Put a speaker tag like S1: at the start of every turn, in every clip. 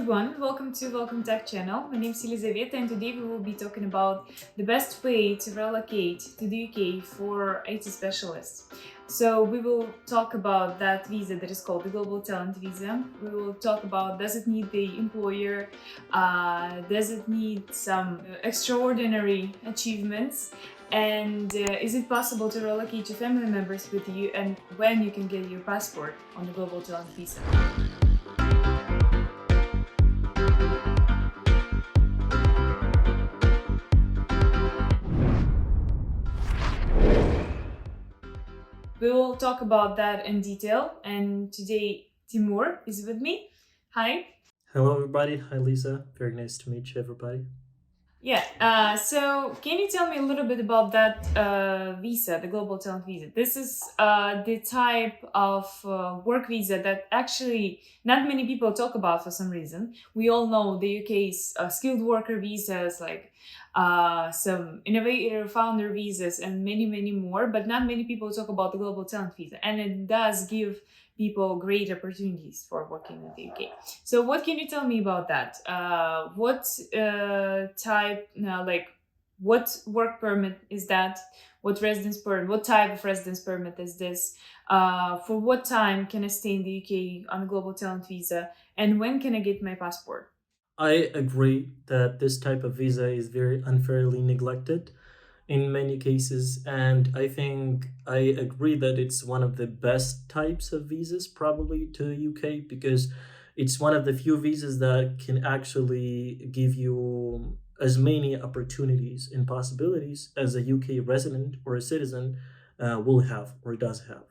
S1: everyone, welcome to WelcomeTech channel. My name is Elizaveta and today we will be talking about the best way to relocate to the UK for IT specialists. So we will talk about that visa that is called the Global Talent Visa. We will talk about does it need the employer, does it need some extraordinary achievements, and is it possible to relocate your family members with you, and when you can get your passport on the Global Talent Visa. We will talk about that in detail, and today Timur is with me. Hi.
S2: Hello, everybody. Hi, Lisa. Very nice to meet you, everybody.
S1: Yeah, so can you tell me a little bit about that visa, the Global Talent Visa? This is the type of work visa that actually not many people talk about for some reason. We all know the UK's skilled worker visas, like some innovator founder visas, and many, many more, but not many people talk about the Global Talent Visa. And it does give people great opportunities for working in the UK. So what can you tell me about that? What type, what work permit is that? What residence permit? What type of residence permit is this? For what time can I stay in the UK on a global talent visa? And when can I get my passport?
S2: I agree that this type of visa is very unfairly neglected in many cases, and I think I agree that it's one of the best types of visas probably to the UK because it's one of the few visas that can actually give you as many opportunities and possibilities as a UK resident or a citizen will have or does have.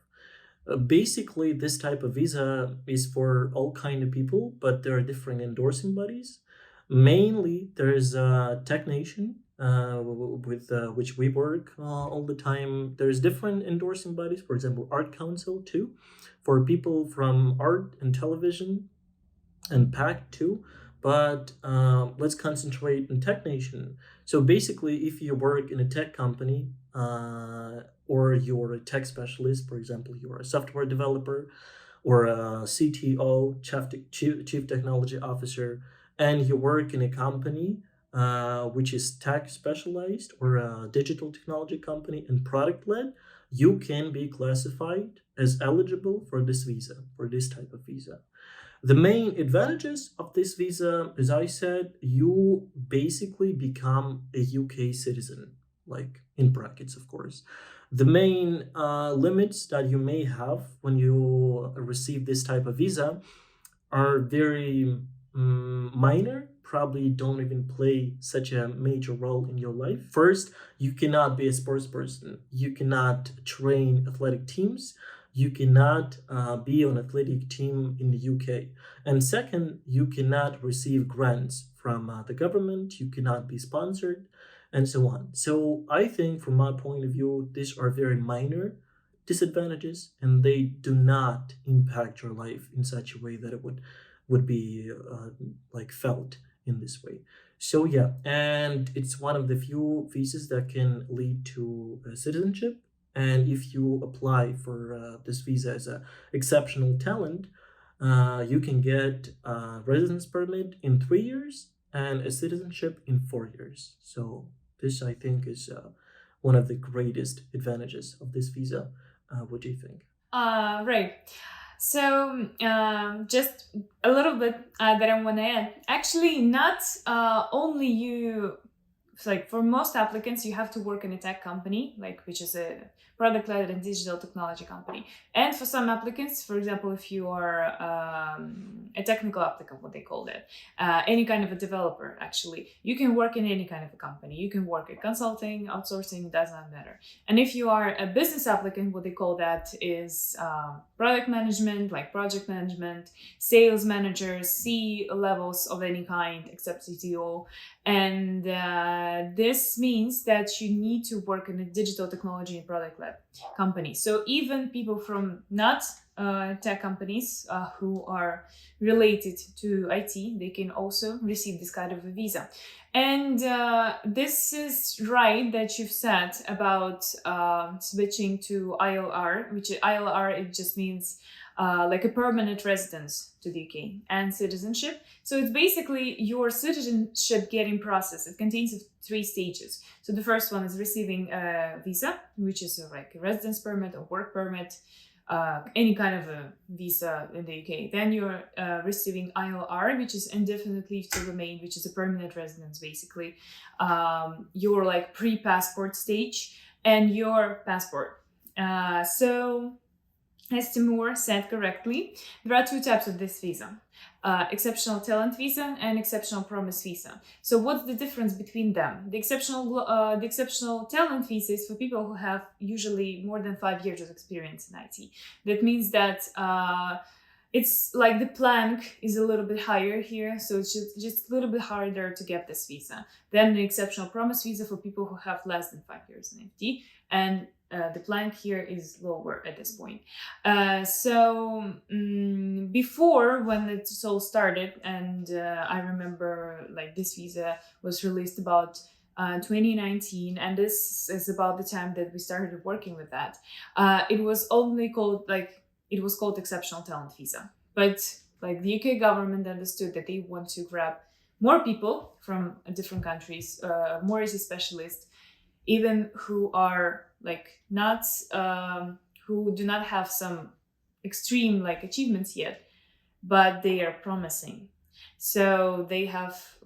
S2: Basically, this type of visa is for all kind of people, but there are different endorsing bodies. Mainly, there's a tech nation with which we work all the time. There's different endorsing bodies, for example, Art Council too, for people from art and television, and PAC too. But let's concentrate on Tech Nation. So basically, if you work in a tech company or you're a tech specialist, for example, you're a software developer or a CTO, Chief Technology Officer, and you work in a company which is tech specialized or a digital technology company and product led, you can be classified as eligible for this visa, for this type of visa. The main advantages of this visa, as I said, you basically become a UK citizen, like in brackets, of course. The main limits that you may have when you receive this type of visa are very minor, probably don't even play such a major role in your life. First, you cannot be a sports person, you cannot train athletic teams, you cannot be on athletic team in the UK. And second, you cannot receive grants from the government, you cannot be sponsored, and so on. So I think, from my point of view, these are very minor disadvantages, and they do not impact your life in such a way that it would be like felt in this way. So yeah, and it's one of the few visas that can lead to citizenship. And if you apply for this visa as a exceptional talent, you can get a residence permit in 3 years and a citizenship in 4 years. So this, I think, is one of the greatest advantages of this visa. What do you think?
S1: Right. So, just a little bit that I want to add. Actually, not only you, like for most applicants, you have to work in a tech company, like which is a product-led and digital technology company. And for some applicants, for example, if you are a technical applicant, what they call that, any kind of a developer, actually, you can work in any kind of a company. You can work at consulting, outsourcing, does not matter. And if you are a business applicant, what they call that is product management, like project management, sales managers, C levels of any kind, except CTO. And this means that you need to work in a digital technology and product lab company. So even people from not tech companies who are related to IT, they can also receive this kind of a visa. And this is right that you've said about switching to ILR, which ILR, it just means like a permanent residence to the UK and citizenship. So it's basically your citizenship getting process. It contains three stages. So the first one is receiving a visa, which is like a residence permit or work permit, any kind of a visa in the UK. Then you're receiving ILR, which is indefinite leave to remain, which is a permanent residence basically. Your like pre-passport stage and your passport. So as Timur said correctly, there are two types of this visa. Exceptional talent visa and exceptional promise visa. So what's the difference between them? The exceptional talent visa is for people who have usually more than 5 years of experience in IT. That means that it's like the plank is a little bit higher here, so it's just a little bit harder to get this visa. Then the exceptional promise visa for people who have less than 5 years in IT, and the plank here is lower at this point. Before, when it all started, and I remember like this visa was released about 2019, and this is about the time that we started working with that. It was only called it was called exceptional talent visa, but like the UK government understood that they want to grab more people from different countries, more IT specialists, even who are like not who do not have some extreme like achievements yet, but they are promising. So they have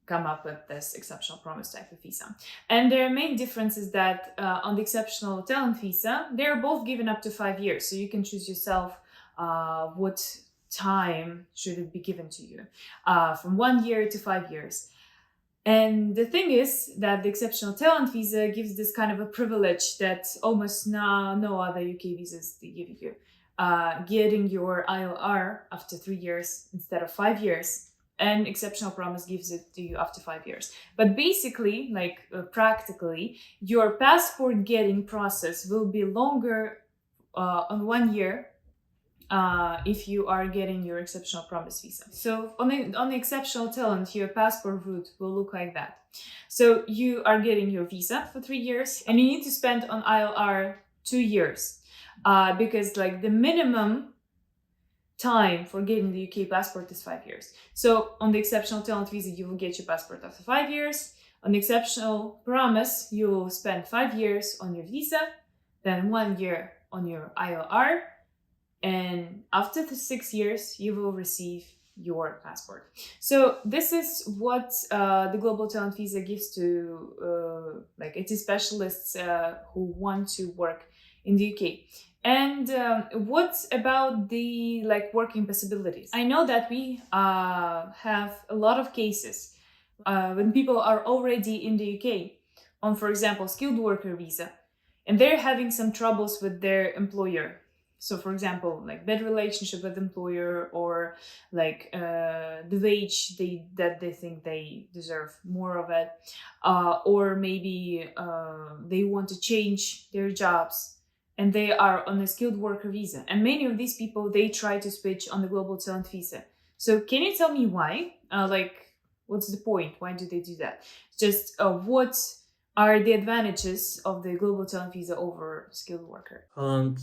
S1: come up with this exceptional promise type of visa. And their main difference is that on the exceptional talent visa, they're both given up to 5 years. So you can choose yourself what time should it be given to you, from 1 year to 5 years. And the thing is that the exceptional talent visa gives this kind of a privilege that almost no other UK visas they give you. Getting your ILR after 3 years instead of 5 years, and exceptional promise gives it to you after 5 years. But basically, like practically, your passport getting process will be longer on 1 year if you are getting your exceptional promise visa. So on the exceptional talent, your passport route will look like that. So you are getting your visa for 3 years, and you need to spend on ILR 2 years, because like the minimum time for getting the UK passport is 5 years. So on the exceptional talent visa, you will get your passport after 5 years. On the exceptional promise, you will spend 5 years on your visa, then 1 year on your ILR, and after the 6 years, you will receive your passport. So this is what the global talent visa gives to like IT specialists who want to work in the UK. And what about the like working possibilities? I know that we have a lot of cases when people are already in the UK on, for example, skilled worker visa, and they're having some troubles with their employer. So, for example, like bad relationship with employer, or like the wage that they think they deserve more of it, or maybe they want to change their jobs, and they are on a skilled worker visa. And many of these people, they try to switch on the global talent visa. So, can you tell me why? What's the point? Why do they do that? Just what are the advantages of the global talent visa over skilled worker?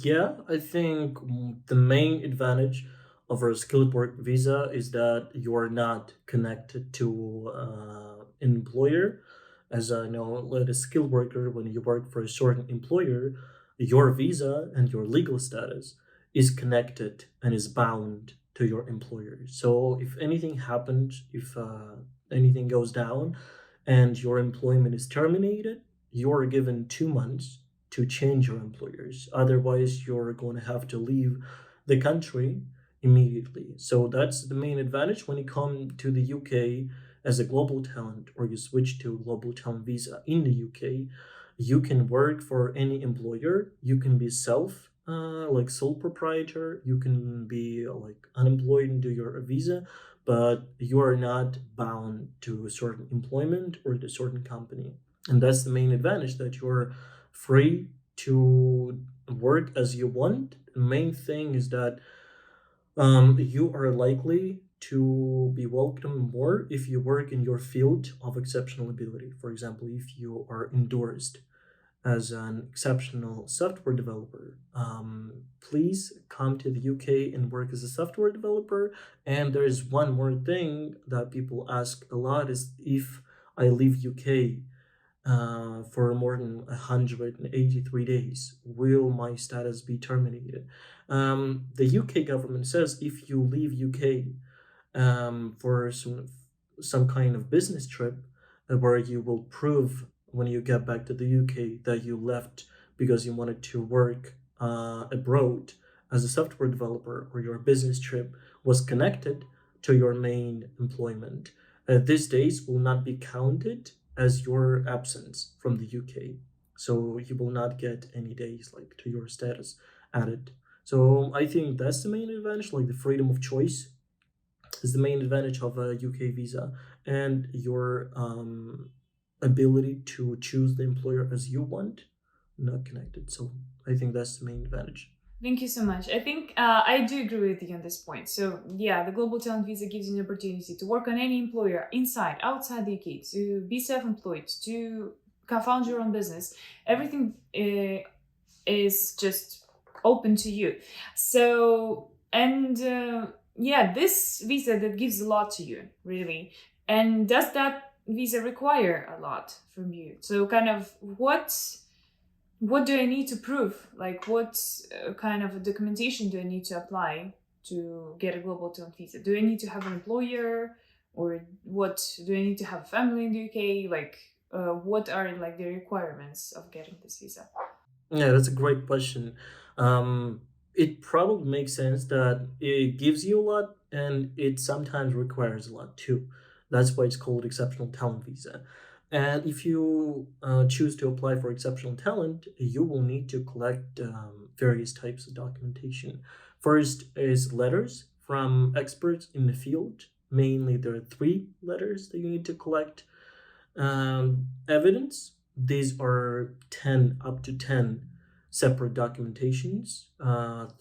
S2: Yeah, I think the main advantage of a skilled work visa is that you are not connected to an employer. As I know, let a skilled worker, when you work for a certain employer, your visa and your legal status is connected and is bound to your employer. So if anything happens, if anything goes down, and your employment is terminated, you're given 2 months to change your employers. Otherwise, you're going to have to leave the country immediately. So that's the main advantage when you come to the UK as a global talent, or you switch to a global talent visa in the UK. You can work for any employer. You can be like sole proprietor. You can be like unemployed and do your visa, but you are not bound to a certain employment or to a certain company. And that's the main advantage, that you're free to work as you want. The main thing is that you are likely to be welcomed more if you work in your field of exceptional ability. For example, if you are endorsed as an exceptional software developer, please come to the UK and work as a software developer. And there is one more thing that people ask a lot is if I leave UK for more than 183 days, will my status be terminated? The UK government says if you leave UK for some kind of business trip where you will prove when you get back to the UK that you left because you wanted to work abroad as a software developer, or your business trip was connected to your main employment. These days will not be counted as your absence from the UK. So you will not get any days like to your status added. So I think that's the main advantage, like the freedom of choice is the main advantage of a UK visa, and your ability to choose the employer as you want, not connected. So I think that's the main advantage.
S1: Thank you so much. I think I do agree with you on this point. So yeah, the global talent visa gives you an opportunity to work on any employer inside, outside the UK, to be self-employed, to co-found your own business. Everything is just open to you. So and yeah, this visa that gives a lot to you, really. And does that visa require a lot from you? So kind of what do I need to prove? Like, what kind of documentation do I need to apply to get a global talent visa? Do I need to have an employer, or what? Do I need to have a family in the UK? Like, what are like the requirements of getting this visa?
S2: Yeah, that's a great question. It probably makes sense that it gives you a lot and it sometimes requires a lot too. That's why it's called exceptional talent visa. And if you choose to apply for exceptional talent, you will need to collect various types of documentation. First is letters from experts in the field. Mainly, there are three letters that you need to collect. Evidence, these are 10 up to 10 separate documentations,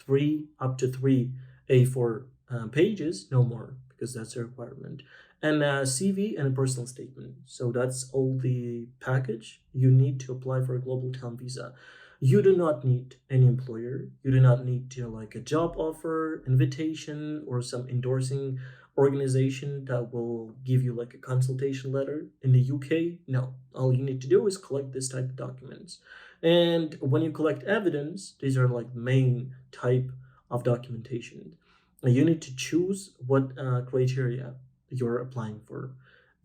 S2: three up to three A4 pages, no more, because that's a requirement, and a CV and a personal statement. So that's all the package you need to apply for a global talent visa. You do not need any employer. You do not need to like a job offer, invitation, or some endorsing organization that will give you like a consultation letter. In the UK, no. All you need to do is collect this type of documents. And when you collect evidence, these are like main type of documentation. You need to choose what criteria you're applying for.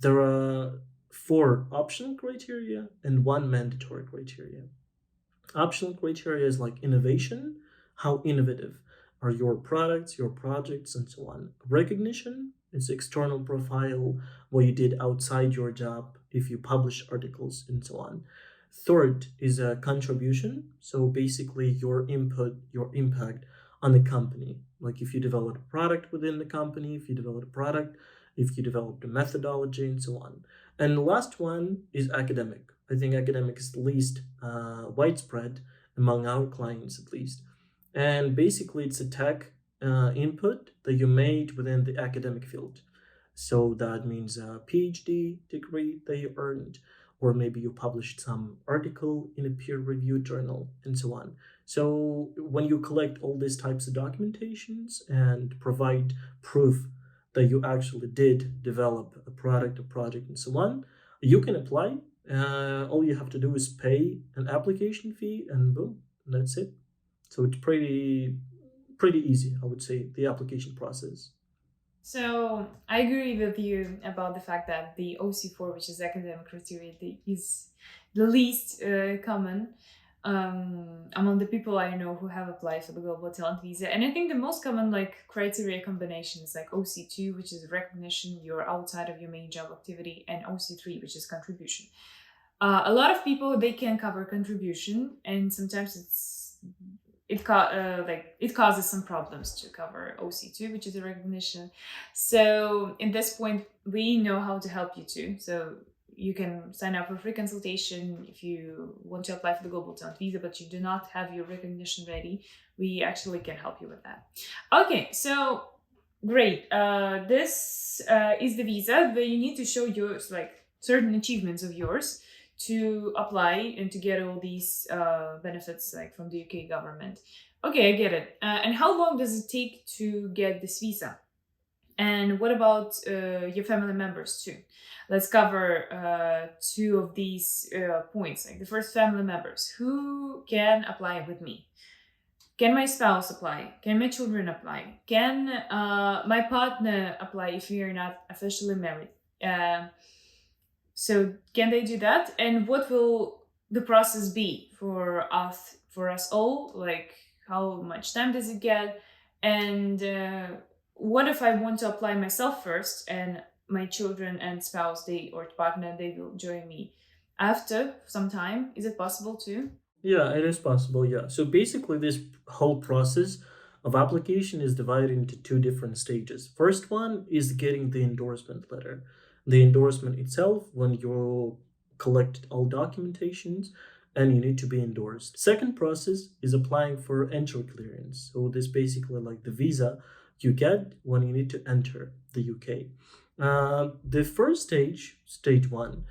S2: There are four optional criteria and one mandatory criteria. Optional criteria is like innovation, how innovative are your products, your projects, and so on. Recognition is external profile, what you did outside your job, if you publish articles, and so on. Third is a contribution, so basically your input, your impact on the company. Like if you developed a product within the company, if you developed a product, if you developed a methodology, and so on. And the last one is academic. I think academic is the least widespread among our clients, at least. And basically, it's a tech input that you made within the academic field. So that means a PhD degree that you earned, or maybe you published some article in a peer-reviewed journal, and so on. So when you collect all these types of documentations and provide proof that you actually did develop a product, a project, and so on, you can apply. All you have to do is pay an application fee, and boom, that's it. So it's pretty easy, I would say, the application process.
S1: So I agree with you about the fact that the OC4, which is academic criteria, is the least common among the people I know who have applied for the global talent visa. And I think the most common like criteria combination is like OC2, which is recognition, you're outside of your main job activity, and OC3, which is contribution. A lot of people, they can cover contribution, and sometimes it causes some problems to cover OC2, which is a recognition. So in this point, we know how to help you too. So you can sign up for free consultation if you want to apply for the global talent visa, but you do not have your recognition ready. We actually can help you with that. Okay, so great. This is the visa that you need to show yours, like certain achievements of yours, to apply and to get all these benefits like from the UK government. Okay, I get it. And how long does it take to get this visa? And what about your family members too? Let's cover two of these points. Like the first, family members. Who can apply with me? Can my spouse apply? Can my children apply? Can my partner apply if we are not officially married? So can they do that? And what will the process be for us all? Like how much time does it get? And what if I want to apply myself first, and my children and spouse, they or partner, they will join me after some time? Is it possible too?
S2: Yeah, it is possible. Yeah. So basically, this whole process of application is divided into two different stages. First one is getting the endorsement letter. The endorsement itself, when you collect all documentations and you need to be endorsed. Second process is applying for entry clearance. So this basically like the visa you get when you need to enter the UK. The first stage, stage one,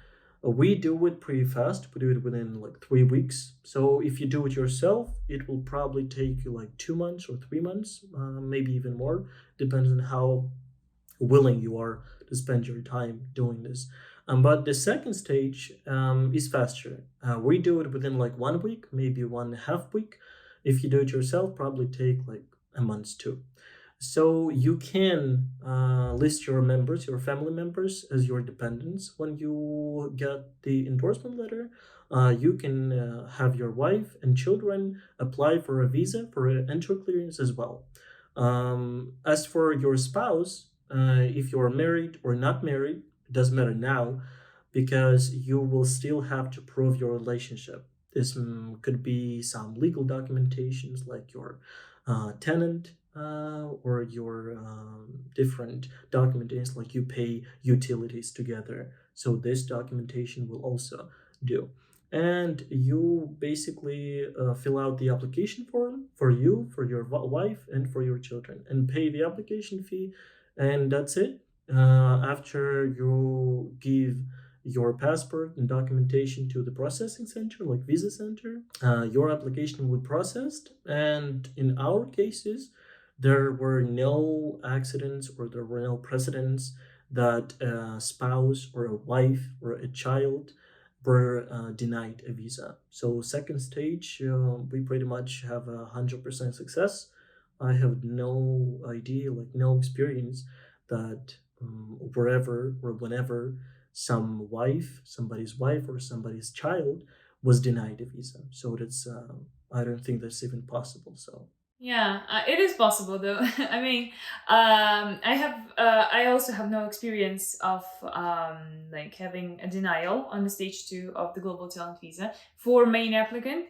S2: we do it pretty fast. We do it within like 3 weeks. So if you do it yourself, it will probably take you like 2 months or 3 months, maybe even more. Depends on how willing you are to spend your time doing this. But the second stage is faster. We do it within like 1 week, maybe 1.5 week. If you do it yourself, probably take like a month too. So you can list your members, your family members, as your dependents when you get the endorsement letter. You can have your wife and children apply for a visa for an entry clearance as well. As for your spouse, if you're married or not married, it doesn't matter now because you will still have to prove your relationship. This could be some legal documentations like your tenant or your different documentations like you pay utilities together. So this documentation will also do. And you basically fill out the application form for you, for your wife, and for your children, and pay the application fee, and that's it. After you give your passport and documentation to the processing center, like visa center, your application will be processed. And in our cases, there were no accidents or there were no precedents that a spouse or a wife or a child were denied a visa. So second stage, we pretty much have 100% success. I have no idea, like no experience that wherever or whenever somebody's wife or somebody's child was denied a visa. So that's I don't think that's even possible. So
S1: Yeah, it is possible though. I mean, I also have no experience of like having a denial on the stage two of the global talent visa for main applicant,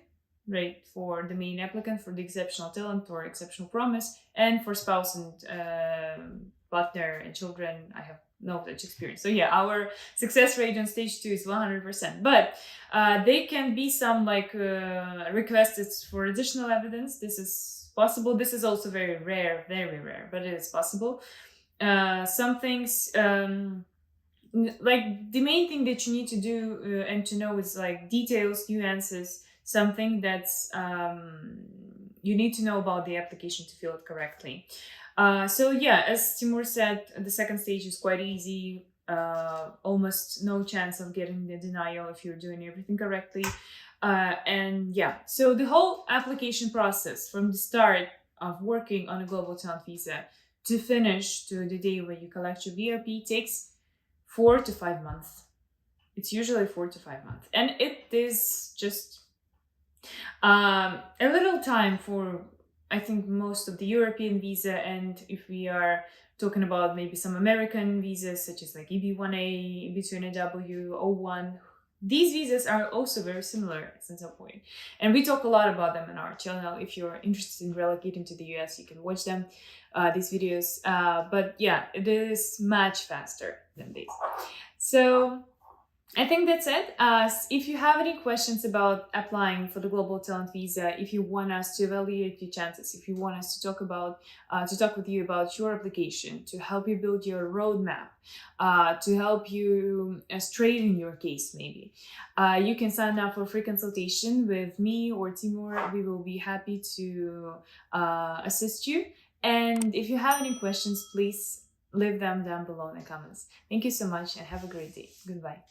S1: right? For the main applicant for the exceptional talent or exceptional promise, and for spouse and partner and children, I have no such experience. So yeah, our success rate on stage two is 100%. But they can be some like requests for additional evidence. This is possible. This is also very rare, but it is possible. Some things, like the main thing that you need to do and to know is like details, nuances, something that's you need to know about the application to fill it correctly. So yeah, as Timur said, the second stage is quite easy. Almost no chance of getting the denial if you're doing everything correctly. And yeah, so the whole application process from the start of working on a global talent visa to finish to the day when you collect your VRP takes 4 to 5 months. It's usually 4 to 5 months. And it is just a little time for, I think, most of the European visa. And if we are talking about maybe some American visas, such as like EB1A, EB2NW, O1, these visas are also very similar at some point. And we talk a lot about them in our channel. If you're interested in relocating to the US, you can watch them, these videos. But yeah, it is much faster than these. So I think that's it. If you have any questions about applying for the Global Talent Visa, if you want us to evaluate your chances, if you want us to talk with you about your application, to help you build your roadmap, to help you straighten your case, maybe, you can sign up for a free consultation with me or Timur. We will be happy to assist you. And if you have any questions, please leave them down below in the comments. Thank you so much and have a great day. Goodbye.